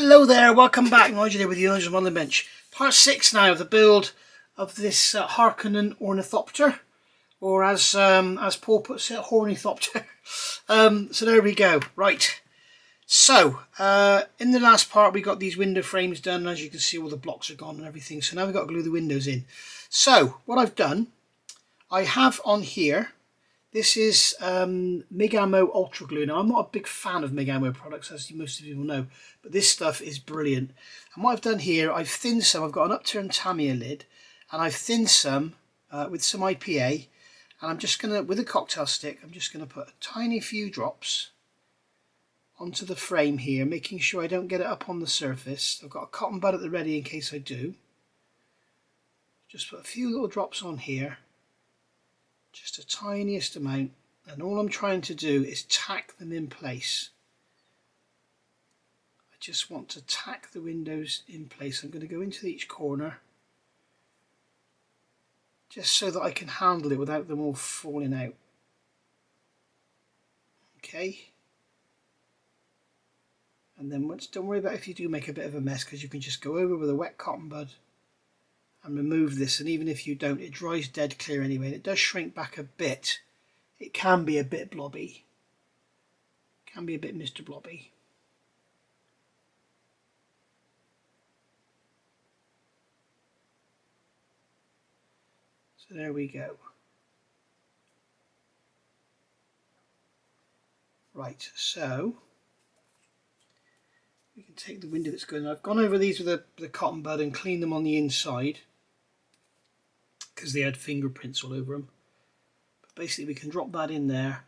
Hello there, welcome back. Nigel here with you, Nigel on the bench. Part 6 now of the build of this Harkonnen Ornithopter, or as Paul puts it, Ornithopter. So there we go. Right. So in the last part we got these window frames done. As you can see, all the blocks are gone and everything. So now we've got to glue the windows in. So what I've done, I have on here. This is Meng Ultra Glue. Now, I'm not a big fan of Meng products, as most of you will know, but this stuff is brilliant. And what I've done here, I've thinned some. I've got an upturned Tamiya lid, and I've thinned some with some IPA. And I'm just going to, with a cocktail stick, I'm just going to put a tiny few drops onto the frame here, making sure I don't get it up on the surface. I've got a cotton bud at the ready in case I do. Just put a few little drops on here. Just the tiniest amount, and all I'm trying to do is tack them in place. I just want to tack the windows in place. I'm going to go into each corner just so that I can handle it without them all falling out. Okay, and then don't worry about if you do make a bit of a mess, because you can just go over with a wet cotton bud and remove this, and even if you don't, it dries dead clear anyway, and it does shrink back a bit. It can be a bit blobby, can be a bit Mr. Blobby. So there we go. Right, so we can take the window that's going. I've gone over these with the cotton bud and cleaned them on the inside, because they had fingerprints all over them. But basically we can drop that in there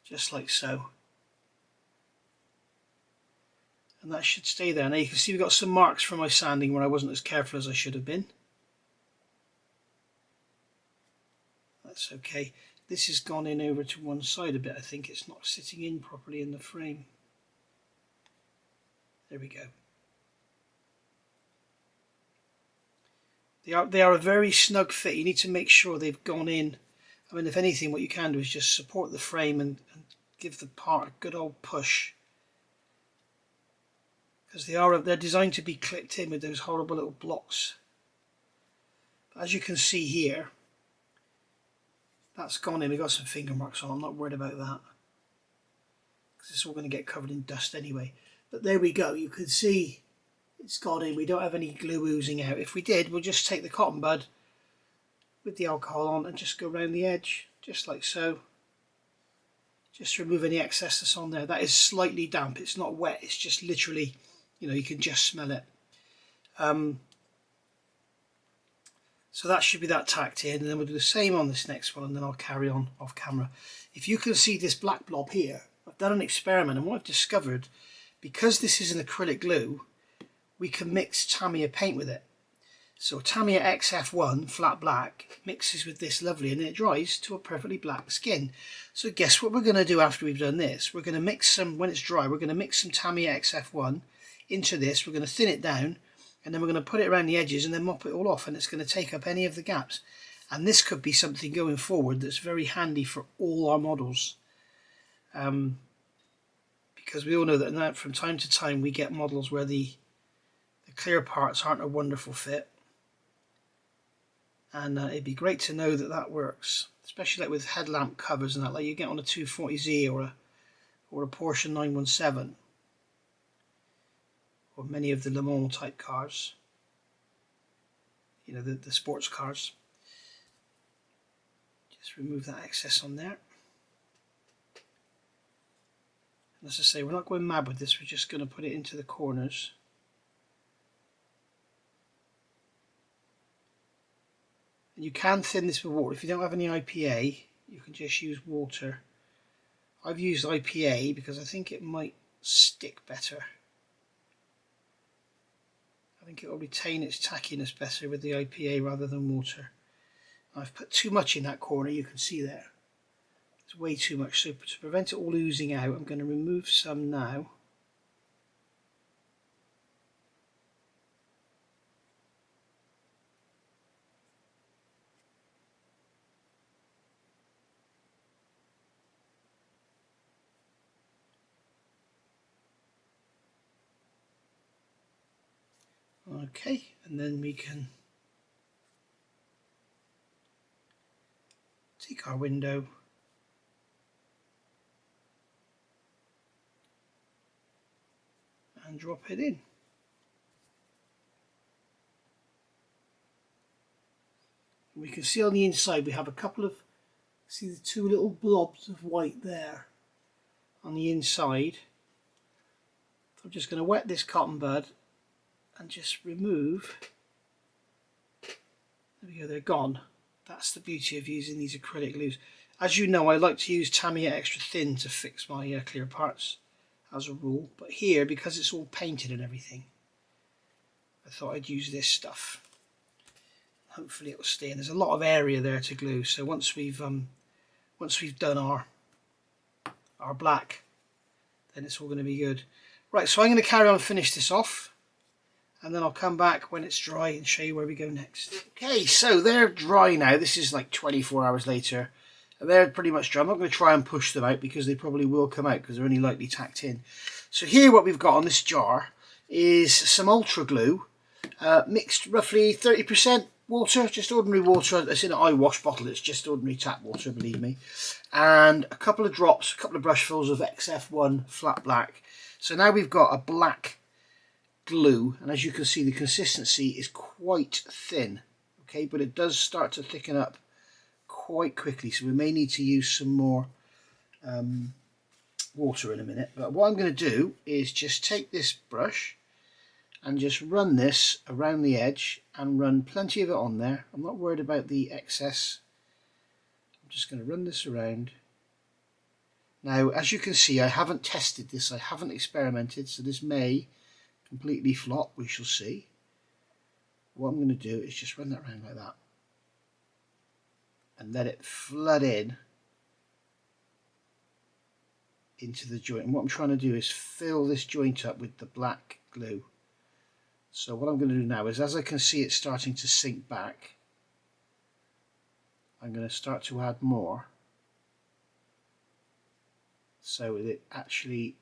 just like so, and that should stay there. Now you can see we've got some marks from my sanding where I wasn't as careful as I should have been. That's okay. This has gone in over to one side a bit. I think it's not sitting in properly in the frame. There we go. They are a very snug fit. You need to make sure they've gone in. I mean, if anything, what you can do is just support the frame and give the part a good old push, because they're designed to be clipped in with those horrible little blocks. But as you can see here, that's gone in. We've got some finger marks on. I'm not worried about that, because it's all going to get covered in dust anyway. But there we go. You can see it's gone in. We don't have any glue oozing out. If we did, we'll just take the cotton bud with the alcohol on and just go around the edge, just like so. Just remove any excess that's on there. That is slightly damp. It's not wet. It's just literally, you know, you can just smell it. So that should be that tacked in, and then we'll do the same on this next one, and then I'll carry on off camera. If you can see this black blob here, I've done an experiment, and what I've discovered, because this is an acrylic glue, we can mix Tamiya paint with it. So Tamiya XF1 flat black mixes with this lovely, and then it dries to a perfectly black skin. So guess what we're going to do after we've done this? We're going to mix some, when it's dry, we're going to mix some Tamiya XF1 into this. We're going to thin it down, and then we're going to put it around the edges and then mop it all off, and it's going to take up any of the gaps. And this could be something going forward that's very handy for all our models. Because we all know that now, from time to time we get models where the clear parts aren't a wonderful fit, and it'd be great to know that that works, especially like with headlamp covers and that, like you get on a 240Z or a Porsche 917 or many of the Le Mans type cars, you know, the sports cars. Just remove that excess on there. And as I say, we're not going mad with this, we're just going to put it into the corners. And you can thin this with water. If you don't have any IPA, you can just use water. I've used IPA because I think it might stick better. I think it will retain its tackiness better with the IPA rather than water. I've put too much in that corner, you can see there. It's way too much, so to prevent it all oozing out, I'm going to remove some now. Okay, and then we can take our window and drop it in. We can see on the inside we have a couple of, see the two little blobs of white there on the inside. So I'm just going to wet this cotton bud and just remove. There we go, they're gone. That's the beauty of using these acrylic glues. As you know, I like to use Tamiya Extra Thin to fix my clear parts as a rule, but here, because it's all painted and everything, I thought I'd use this stuff. Hopefully it will stay, and there's a lot of area there to glue, so once we've done our black, then it's all going to be good. Right, so I'm going to carry on and finish this off, and then I'll come back when it's dry and show you where we go next. Okay, so they're dry now. This is like 24 hours later. They're pretty much dry. I'm not going to try and push them out because they probably will come out because they're only lightly tacked in. So here what we've got on this jar is some ultra glue, mixed roughly 30% water, just ordinary water. It's in an eye wash bottle, it's just ordinary tap water, believe me. And a couple of drops, a couple of brushfuls of XF1 flat black. So now we've got a black glue, and as you can see the consistency is quite thin, okay, but it does start to thicken up quite quickly, so we may need to use some more water in a minute. But what I'm going to do is just take this brush and just run this around the edge and run plenty of it on there. I'm not worried about the excess. I'm just going to run this around. Now, as you can see, I haven't tested this, I haven't experimented, so this may completely flop, we shall see. What I'm going to do is just run that around like that and let it flood in into the joint. And what I'm trying to do is fill this joint up with the black glue. So what I'm going to do now is, as I can see it starting to sink back, I'm going to start to add more, so it actually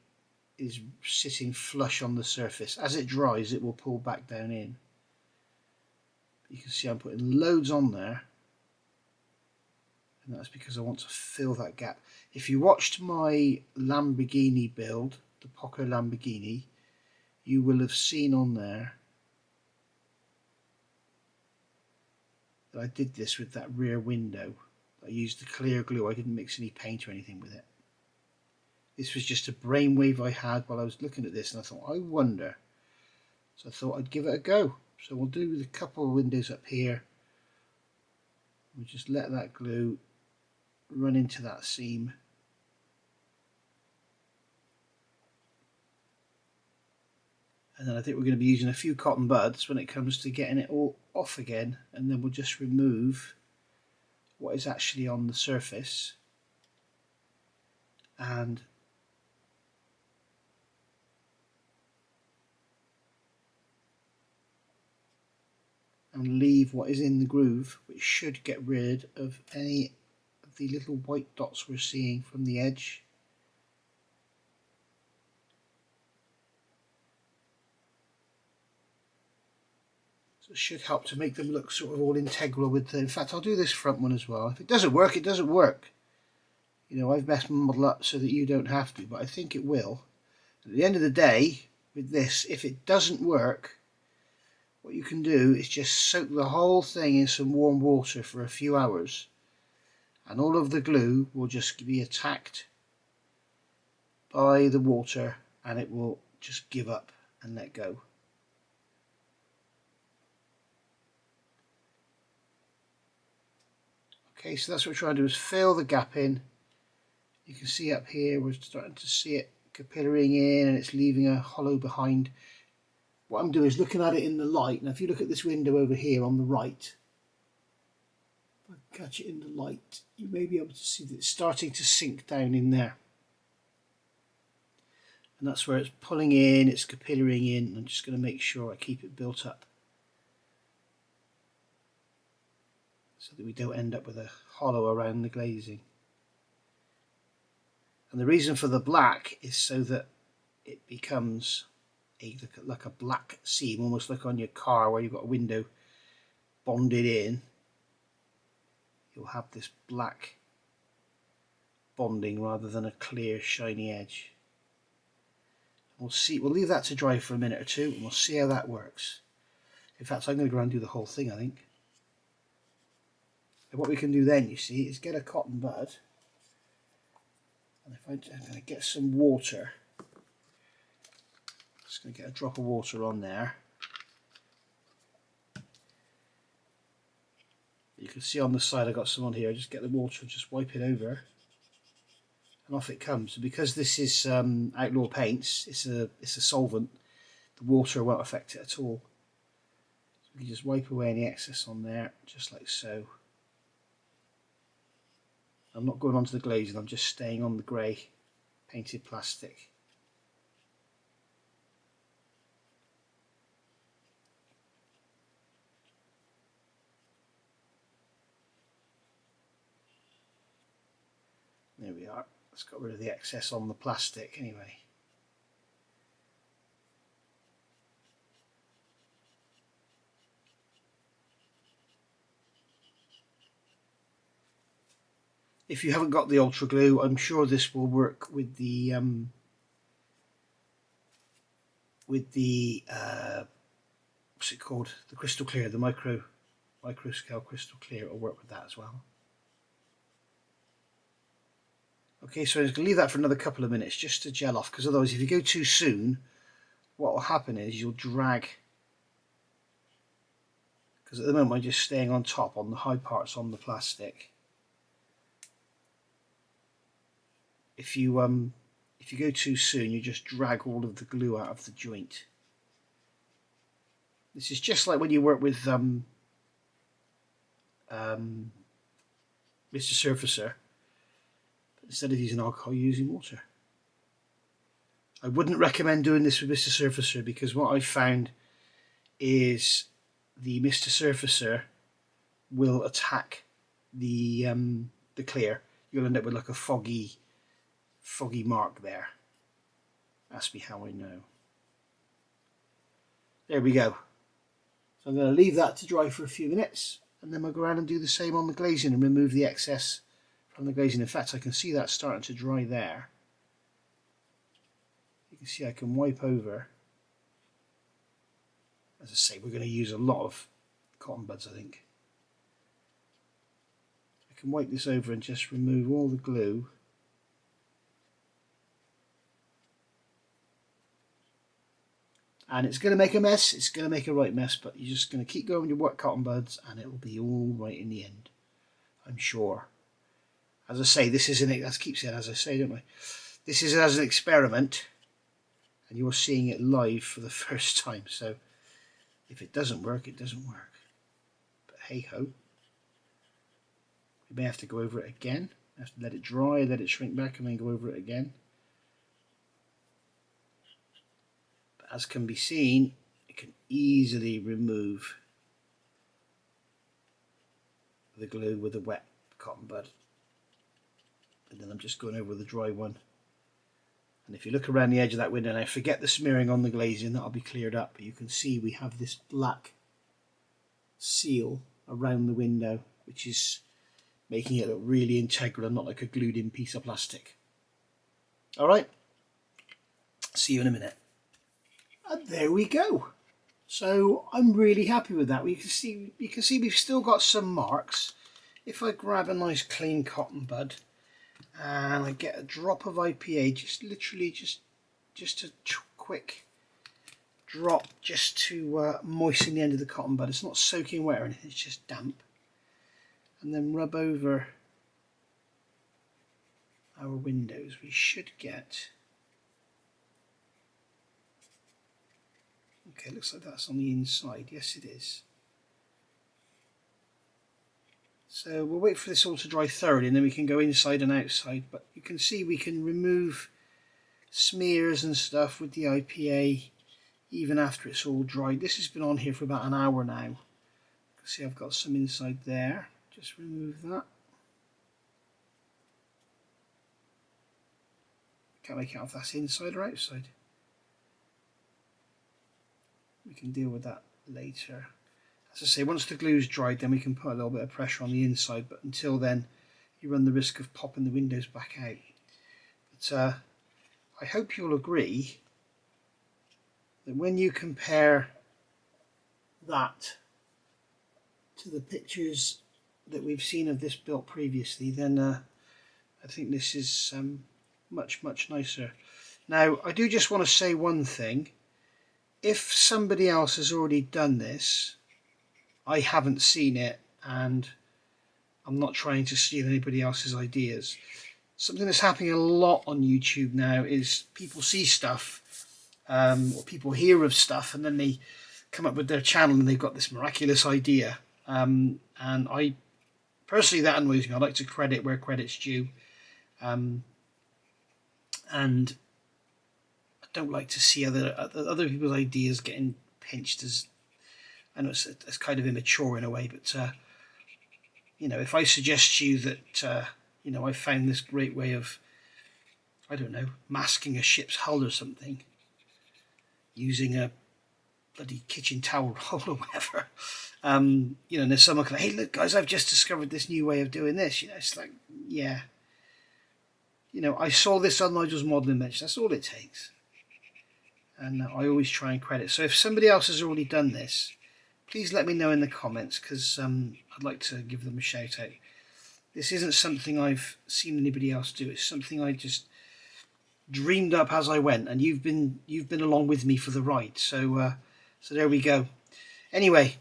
is sitting flush on the surface. As it dries, it will pull back down in. You can see I'm putting loads on there, and that's because I want to fill that gap. If you watched my Lamborghini build, the Poco Lamborghini, you will have seen on there that I did this with that rear window. I used the clear glue, I didn't mix any paint or anything with it. This was just a brainwave I had while I was looking at this, and I thought, I wonder. So I thought I'd give it a go. So we'll do the couple of windows up here. We'll just let that glue run into that seam. And then I think we're going to be using a few cotton buds when it comes to getting it all off again, and then we'll just remove what is actually on the surface and leave what is in the groove, which should get rid of any of the little white dots we're seeing from the edge. So it should help to make them look sort of all integral with the, in fact I'll do this front one as well. If it doesn't work, it doesn't work. You know, I've messed my model up so that you don't have to, but I think it will. At the end of the day, with this, if it doesn't work, what you can do is just soak the whole thing in some warm water for a few hours, and all of the glue will just be attacked by the water and it will just give up and let go. Okay, so that's what we're trying to do, is fill the gap in. You can see up here we're starting to see it capillarying in and it's leaving a hollow behind. What I'm doing is looking at it in the light. Now if you look at this window over here on the right, if I catch it in the light, you may be able to see that it's starting to sink down in there. And that's where it's pulling in, it's capillarying in. I'm just going to make sure I keep it built up, so that we don't end up with a hollow around the glazing. And the reason for the black is so that it becomes like a black seam, almost like on your car where you've got a window bonded in. You'll have this black bonding rather than a clear shiny edge. We'll leave that to dry for a minute or two and we'll see how that works. In fact, I'm going to go around and do the whole thing, I think. And what we can do then, you see, is get a cotton bud, and if I'm going to get some water, just going to get a drop of water on there. You can see on the side I got some on here. Just get the water and just wipe it over, and off it comes. And because this is outlaw paints, it's a solvent. The water won't affect it at all. So we can just wipe away any excess on there, just like so. I'm not going onto the glazing, I'm just staying on the grey painted plastic. There we are. Let's get rid of the excess on the plastic anyway. If you haven't got the ultra glue, I'm sure this will work with the what's it called? The crystal clear, the micro scale crystal clear. It'll work with that as well. Okay, so I'm just going to leave that for another couple of minutes just to gel off, because otherwise if you go too soon, what will happen is you'll drag, because at the moment I'm just staying on top on the high parts on the plastic. If you go too soon, you just drag all of the glue out of the joint. This is just like when you work with Mr. Surfacer. Instead of using alcohol, you're using water. I wouldn't recommend doing this with Mr. Surfacer, because what I've found is the Mr. Surfacer will attack the clear. You'll end up with like a foggy mark there. Ask me how I know. There we go. So I'm going to leave that to dry for a few minutes, and then we'll go around and do the same on the glazing and remove the excess from the glazing. In fact, I can see that starting to dry there. You can see I can wipe over. As I say, we're going to use a lot of cotton buds, I think. I can wipe this over and just remove all the glue. And it's going to make a mess, it's going to make a right mess, but you're just going to keep going with your wet cotton buds and it will be all right in the end, I'm sure. As I say, this isn't it, I keep saying as I say, don't I? This is as an experiment, and you're seeing it live for the first time, so if it doesn't work, it doesn't work. But hey ho. We may have to go over it again, have to let it dry, let it shrink back, and then go over it again. As can be seen, it can easily remove the glue with a wet cotton bud. And then I'm just going over the dry one. And if you look around the edge of that window, now forget the smearing on the glazing, that'll be cleared up. But you can see we have this black seal around the window, which is making it look really integral and not like a glued in piece of plastic. Alright, see you in a minute. And there we go. So I'm really happy with that. You can see we've still got some marks. If I grab a nice clean cotton bud and I get a drop of IPA, just literally just a quick drop just to moisten the end of the cotton bud. It's not soaking wet or anything, it's just damp. And then rub over our windows. We should get... Okay, looks like that's on the inside. Yes, it is. So we'll wait for this all to dry thoroughly and then we can go inside and outside. But you can see we can remove smears and stuff with the IPA even after it's all dried. This has been on here for about an hour now. You can see I've got some inside there. Just remove that. Can't make out if that's inside or outside. we can deal with that later. As I say, once the glue's dried, then we can put a little bit of pressure on the inside, but until then you run the risk of popping the windows back out. But I hope you'll agree that when you compare that to the pictures that we've seen of this built previously, then I think this is much nicer. Now I do just want to say one thing. If somebody else has already done this, I haven't seen it, and I'm not trying to steal anybody else's ideas. Something that's happening a lot on YouTube now is people see stuff, or people hear of stuff, and then they come up with their channel and they've got this miraculous idea. And I personally, that annoys me. I like to credit where credit's due, and I don't like to see other people's ideas getting pinched. As I know it's kind of immature in a way, but you know, if I suggest to you that you know, I found this great way of, I don't know, masking a ship's hull or something using a bloody kitchen towel roll or whatever, you know, and there's someone like, hey look guys, I've just discovered this new way of doing this. You know, it's like, yeah, you know, I saw this on Nigel's modelling bench. That's all it takes. And I always try and credit. So if somebody else has already done this, please let me know in the comments, because I'd like to give them a shout out. This isn't something I've seen anybody else do. It's something I just dreamed up as I went, and you've been along with me for the ride. So so there we go. Anyway,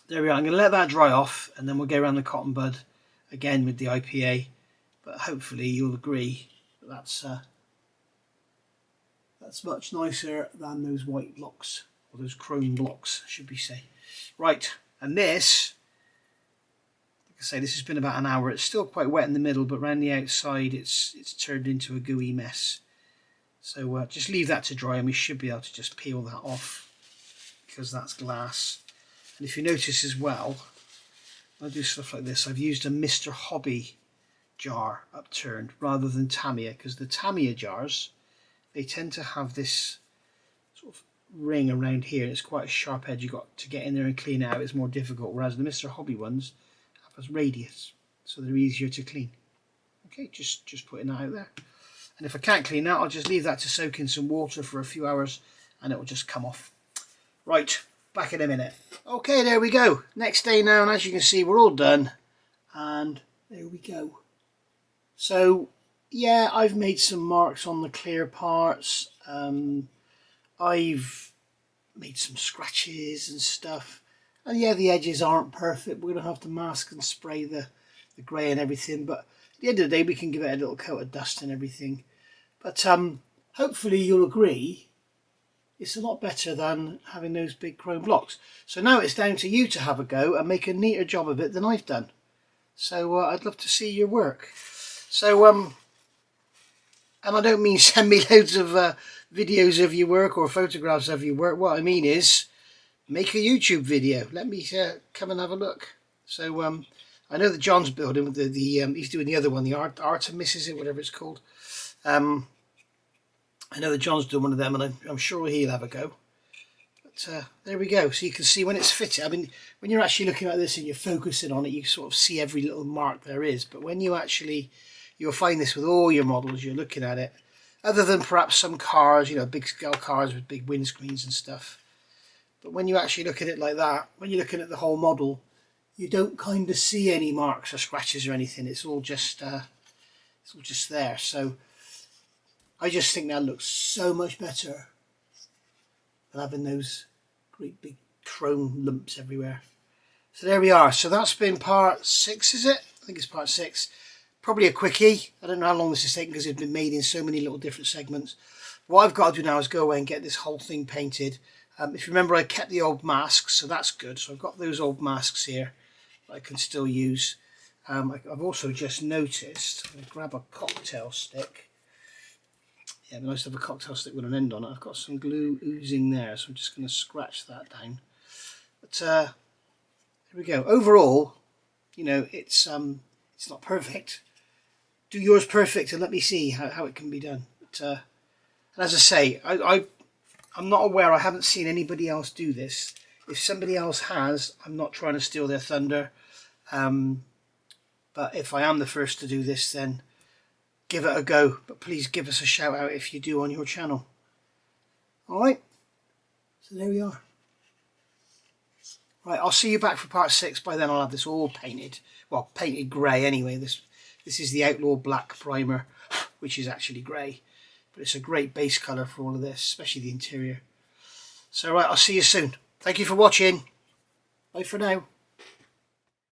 there we are. I'm going to let that dry off, and then we'll go around the cotton bud again with the IPA. But hopefully you'll agree that that's much nicer than those white blocks, or those chrome blocks, should we say. Right, and this, like I say, this has been about an hour. It's still quite wet in the middle, but around the outside it's turned into a gooey mess. So just leave that to dry, and we should be able to just peel that off, because that's glass. And if you notice as well, I do stuff like this. I've used a Mr. Hobby jar upturned rather than Tamiya, because the Tamiya jars, they tend to have this sort of ring around here, and it's quite a sharp edge. You've got to get in there and clean it out. It's more difficult, whereas the Mr. Hobby ones have a radius, so they're easier to clean. Okay, just putting that out there. And if I can't clean that, I'll just leave that to soak in some water for a few hours, and it will just come off. Right, back in a minute. Okay, there we go. Next day now, and as you can see, we're all done, and there we go. So yeah, I've made some marks on the clear parts. I've made some scratches and stuff, and yeah, the edges aren't perfect. We're gonna have to mask and spray the grey and everything, but at the end of the day we can give it a little coat of dust and everything. But hopefully you'll agree it's a lot better than having those big chrome blocks. So now it's down to you to have a go and make a neater job of it than I've done. So I'd love to see your work. So and I don't mean send me loads of videos of your work or photographs of your work. What I mean is make a YouTube video. Let me come and have a look. So I know that John's building with the he's doing the other one, the Artemis, is it, whatever it's called. I know that John's doing one of them, and I'm sure he'll have a go. But there we go. So you can see when it's fitted. I mean, when you're actually looking at this and you're focusing on it, you sort of see every little mark there is. But when you actually, you'll find this with all your models, you're looking at it, other than perhaps some cars, you know, big scale cars with big windscreens and stuff. But when you actually look at it like that, when you're looking at the whole model, you don't kind of see any marks or scratches or anything. It's all just there. So I just think that looks so much better than having those great big chrome lumps everywhere. So there we are. So that's been part 6, is it? I think it's part 6. Probably a quickie. I don't know how long this is taking because it's been made in so many little different segments. What I've got to do now is go away and get this whole thing painted. If you remember, I kept the old masks, so that's good. So I've got those old masks here that I can still use. I've also just noticed, I'm going to grab a cocktail stick. Yeah, it'd be nice to have a cocktail stick with an end on it. I've got some glue oozing there, so I'm just going to scratch that down. But here we go. Overall, you know, it's not perfect. Do yours perfect and let me see how it can be done. But and as I say, I'm not aware, I haven't seen anybody else do this. If somebody else has, I'm not trying to steal their thunder. But if I am the first to do this, then give it a go. But please give us a shout out if you do on your channel. Alright, so there we are. Right, I'll see you back for part 6. By then I'll have this all painted. Well, painted grey anyway. This is the Outlaw Black primer, which is actually grey. But it's a great base colour for all of this, especially the interior. So right, I'll see you soon. Thank you for watching. Bye for now.